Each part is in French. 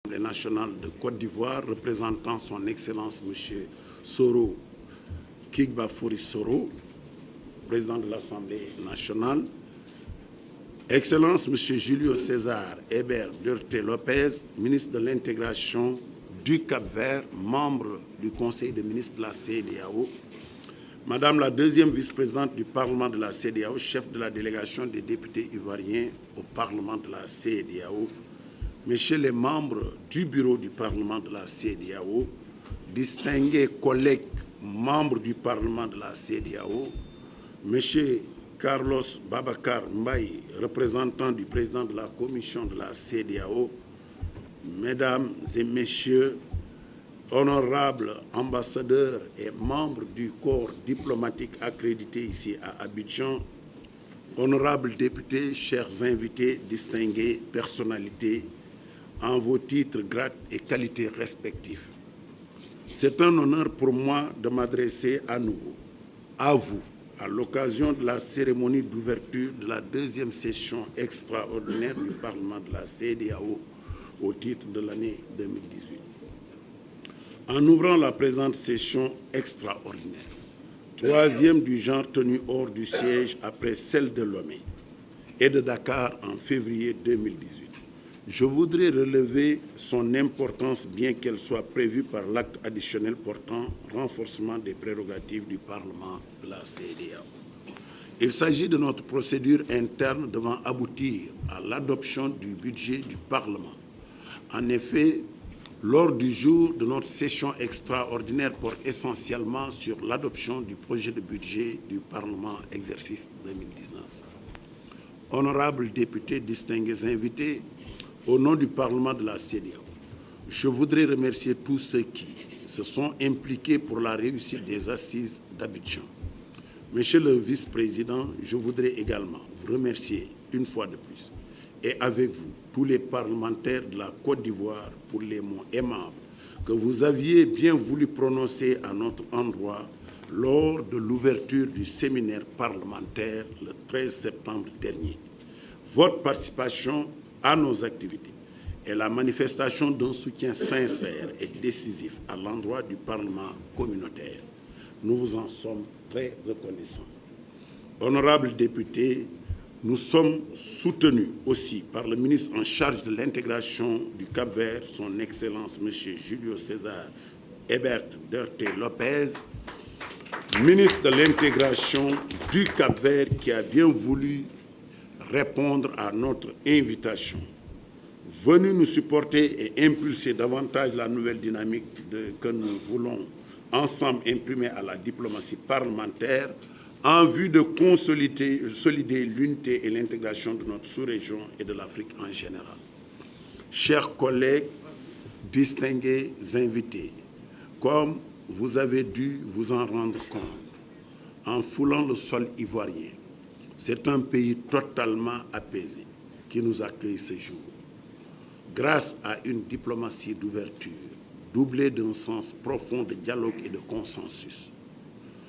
l'Assemblée nationale de Côte d'Ivoire, représentant son Excellence M. Soro Kigbafouri Soro, président de l'Assemblée nationale, Excellence M. Julio César Hébert Duarte Lopez, ministre de l'Intégration du Cap-Vert, membre du Conseil des ministres de la CEDEAO, Madame la deuxième vice-présidente du Parlement de la CEDEAO, chef de la délégation des députés ivoiriens au Parlement de la CEDEAO, Messieurs les membres du bureau du Parlement de la CEDEAO, distingués collègues membres du Parlement de la CEDEAO, Monsieur Carlos Babacar Mbaye, représentant du président de la Commission de la CEDEAO, Mesdames et Messieurs, honorables ambassadeurs et membres du corps diplomatique accrédité ici à Abidjan, honorables députés, chers invités, distingués personnalités, en vos titres, grades et qualités respectifs. C'est un honneur pour moi de m'adresser à nouveau à vous à l'occasion de la cérémonie d'ouverture de la deuxième session extraordinaire du Parlement de la CEDEAO au titre de l'année 2018. En ouvrant la présente session extraordinaire, troisième du genre tenue hors du siège après celle de Lomé et de Dakar en février 2018, je voudrais relever son importance, bien qu'elle soit prévue par l'acte additionnel portant renforcement des prérogatives du Parlement de la CEDEAO. Il s'agit de notre procédure interne devant aboutir à l'adoption du budget du Parlement. En effet, l'ordre du jour de notre session extraordinaire porte essentiellement sur l'adoption du projet de budget du Parlement exercice 2019. Honorables députés, distingués invités, au nom du Parlement de la CEDEAO, je voudrais remercier tous ceux qui se sont impliqués pour la réussite des assises d'Abidjan. Monsieur le vice-président, je voudrais également vous remercier une fois de plus et avec vous, tous les parlementaires de la Côte d'Ivoire, pour les mots aimables que vous aviez bien voulu prononcer à notre endroit lors de l'ouverture du séminaire parlementaire le 13 septembre dernier. Votre participation à nos activités est la manifestation d'un soutien sincère et décisif à l'endroit du Parlement communautaire. Nous vous en sommes très reconnaissants. Honorables députés, nous sommes soutenus aussi par le ministre en charge de l'intégration du Cap-Vert, son Excellence M. Julio César Hébert Duarte Lopez, ministre de l'intégration du Cap-Vert, qui a bien voulu répondre à notre invitation. Venu nous supporter et impulser davantage la nouvelle dynamique que nous voulons ensemble imprimer à la diplomatie parlementaire en vue de consolider l'unité et l'intégration de notre sous-région et de l'Afrique en général. Chers collègues, distingués invités, comme vous avez dû vous en rendre compte, en foulant le sol ivoirien, c'est un pays totalement apaisé qui nous accueille ce jour. Grâce à une diplomatie d'ouverture, doublée d'un sens profond de dialogue et de consensus,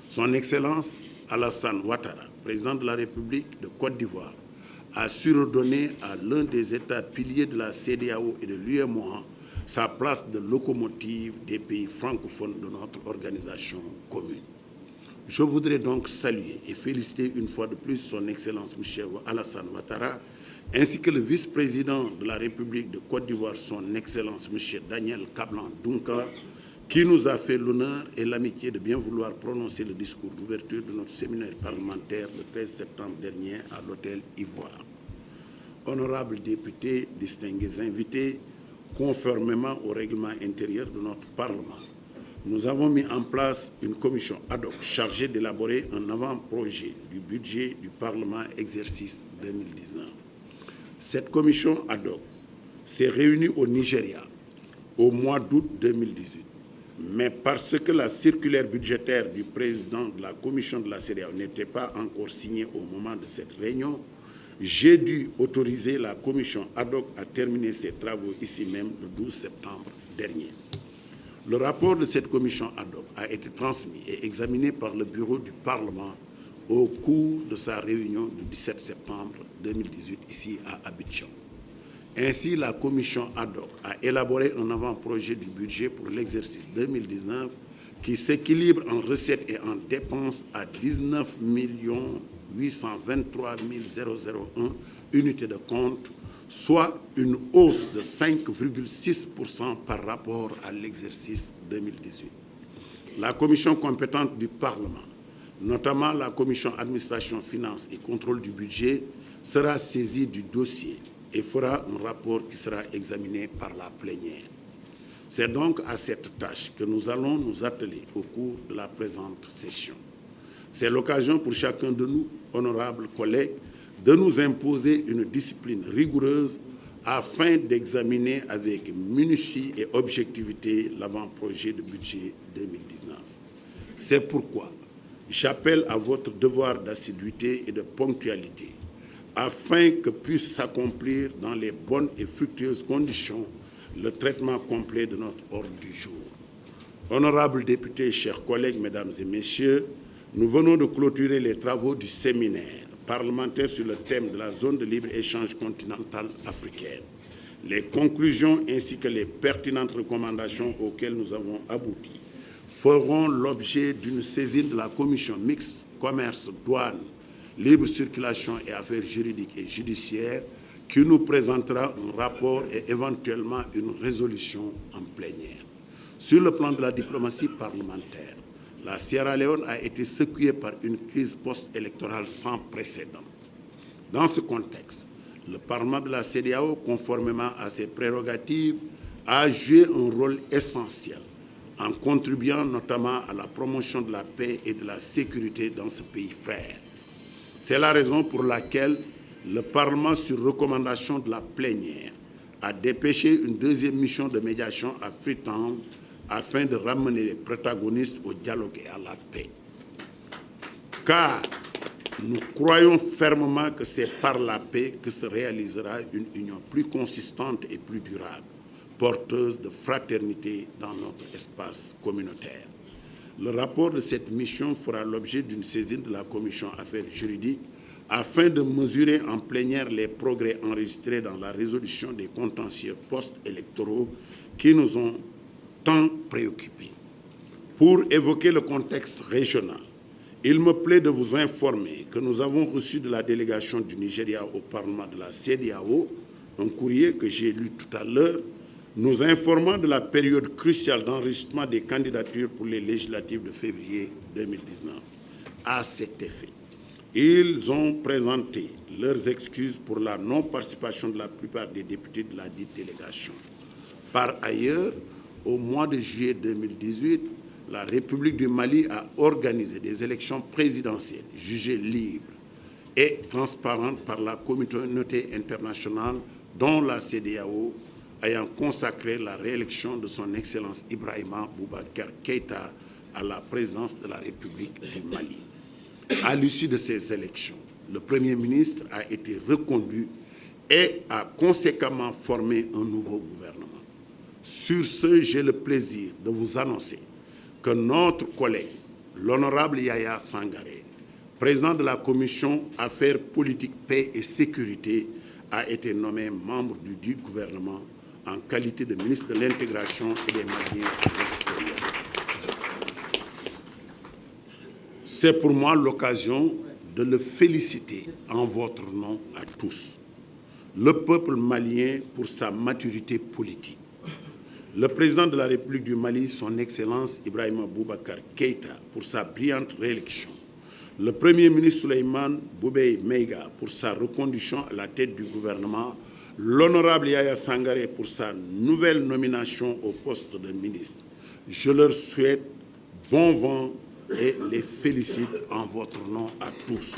Son Excellence Alassane Ouattara, président de la République de Côte d'Ivoire, a su redonner à l'un des États piliers de la CEDEAO et de l'UEMOA sa place de locomotive des pays francophones de notre organisation commune. Je voudrais donc saluer et féliciter une fois de plus son Excellence M. Alassane Ouattara, ainsi que le vice-président de la République de Côte d'Ivoire, son Excellence M. Daniel Kablan-Dunka, qui nous a fait l'honneur et l'amitié de bien vouloir prononcer le discours d'ouverture de notre séminaire parlementaire le 13 septembre dernier à l'hôtel Ivoire. Honorables députés, distingués invités, conformément au règlement intérieur de notre Parlement, nous avons mis en place une commission ad hoc chargée d'élaborer un avant-projet du budget du Parlement exercice 2019. Cette commission ad hoc s'est réunie au Nigeria au mois d'août 2018. Mais parce que la circulaire budgétaire du président de la commission de la CEDEAO n'était pas encore signée au moment de cette réunion, j'ai dû autoriser la commission ad hoc à terminer ses travaux ici même le 12 septembre dernier. Le rapport de cette commission ad hoc a été transmis et examiné par le bureau du Parlement au cours de sa réunion du 17 septembre 2018 ici à Abidjan. Ainsi, la commission ad hoc a élaboré un avant-projet du budget pour l'exercice 2019 qui s'équilibre en recettes et en dépenses à 19 823 001 unités de compte, soit une hausse de 5,6% par rapport à l'exercice 2018. La commission compétente du Parlement, notamment la commission administration, finances et contrôle du budget, sera saisie du dossier et fera un rapport qui sera examiné par la plénière. C'est donc à cette tâche que nous allons nous atteler au cours de la présente session. C'est l'occasion pour chacun de nous, honorables collègues, de nous imposer une discipline rigoureuse afin d'examiner avec minutie et objectivité l'avant-projet de budget 2019. C'est pourquoi j'appelle à votre devoir d'assiduité et de ponctualité afin que puisse s'accomplir dans les bonnes et fructueuses conditions le traitement complet de notre ordre du jour. Honorables députés, chers collègues, mesdames et messieurs, nous venons de clôturer les travaux du séminaire parlementaire sur le thème de la zone de libre-échange continentale africaine. Les conclusions ainsi que les pertinentes recommandations auxquelles nous avons abouti feront l'objet d'une saisine de la commission mixte commerce, douane, libre circulation et affaires juridiques et judiciaires qui nous présentera un rapport et éventuellement une résolution en plénière. Sur le plan de la diplomatie parlementaire, la Sierra Leone a été secouée par une crise post-électorale sans précédent. Dans ce contexte, le Parlement de la CEDEAO, conformément à ses prérogatives, a joué un rôle essentiel en contribuant notamment à la promotion de la paix et de la sécurité dans ce pays frère. C'est la raison pour laquelle le Parlement, sur recommandation de la plénière, a dépêché une deuxième mission de médiation à Freetown afin de ramener les protagonistes au dialogue et à la paix. Car nous croyons fermement que c'est par la paix que se réalisera une union plus consistante et plus durable, porteuse de fraternité dans notre espace communautaire. Le rapport de cette mission fera l'objet d'une saisine de la Commission Affaires juridiques afin de mesurer en plénière les progrès enregistrés dans la résolution des contentieux post-électoraux qui nous ont tant préoccupés. Pour évoquer le contexte régional, il me plaît de vous informer que nous avons reçu de la délégation du Nigeria au Parlement de la CEDEAO un courrier que j'ai lu tout à l'heure, nous informant de la période cruciale d'enregistrement des candidatures pour les législatives de février 2019. À cet effet, ils ont présenté leurs excuses pour la non-participation de la plupart des députés de la dite délégation. Par ailleurs, au mois de juillet 2018, la République du Mali a organisé des élections présidentielles jugées libres et transparentes par la communauté internationale, dont la CEDEAO, ayant consacré la réélection de son Excellence Ibrahima Boubacar Keïta à la présidence de la République du Mali. À l'issue de ces élections, le Premier ministre a été reconduit et a conséquemment formé un nouveau gouvernement. Sur ce, j'ai le plaisir de vous annoncer que notre collègue, l'honorable Yaya Sangaré, président de la Commission Affaires politiques, paix et sécurité, a été nommé membre du gouvernement en qualité de ministre de l'Intégration et des Maliens à l'extérieur. C'est pour moi l'occasion de le féliciter en votre nom à tous. Le peuple malien pour sa maturité politique. Le président de la République du Mali, son Excellence Ibrahima Boubacar Keïta, pour sa brillante réélection. Le Premier ministre Souleymane Boubèye Maïga pour sa reconduction à la tête du gouvernement. L'honorable Yaya Sangaré pour sa nouvelle nomination au poste de ministre. Je leur souhaite bon vent et les félicite en votre nom à tous.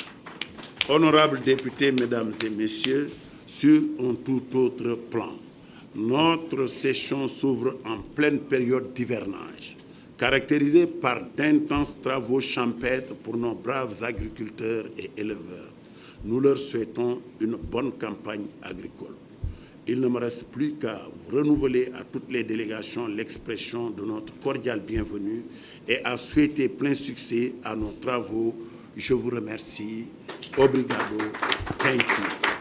Honorables députés, mesdames et messieurs, sur un tout autre plan, notre session s'ouvre en pleine période d'hivernage, caractérisée par d'intenses travaux champêtres pour nos braves agriculteurs et éleveurs. Nous leur souhaitons une bonne campagne agricole. Il ne me reste plus qu'à renouveler à toutes les délégations l'expression de notre cordiale bienvenue et à souhaiter plein succès à nos travaux. Je vous remercie. Obrigado. Thank you.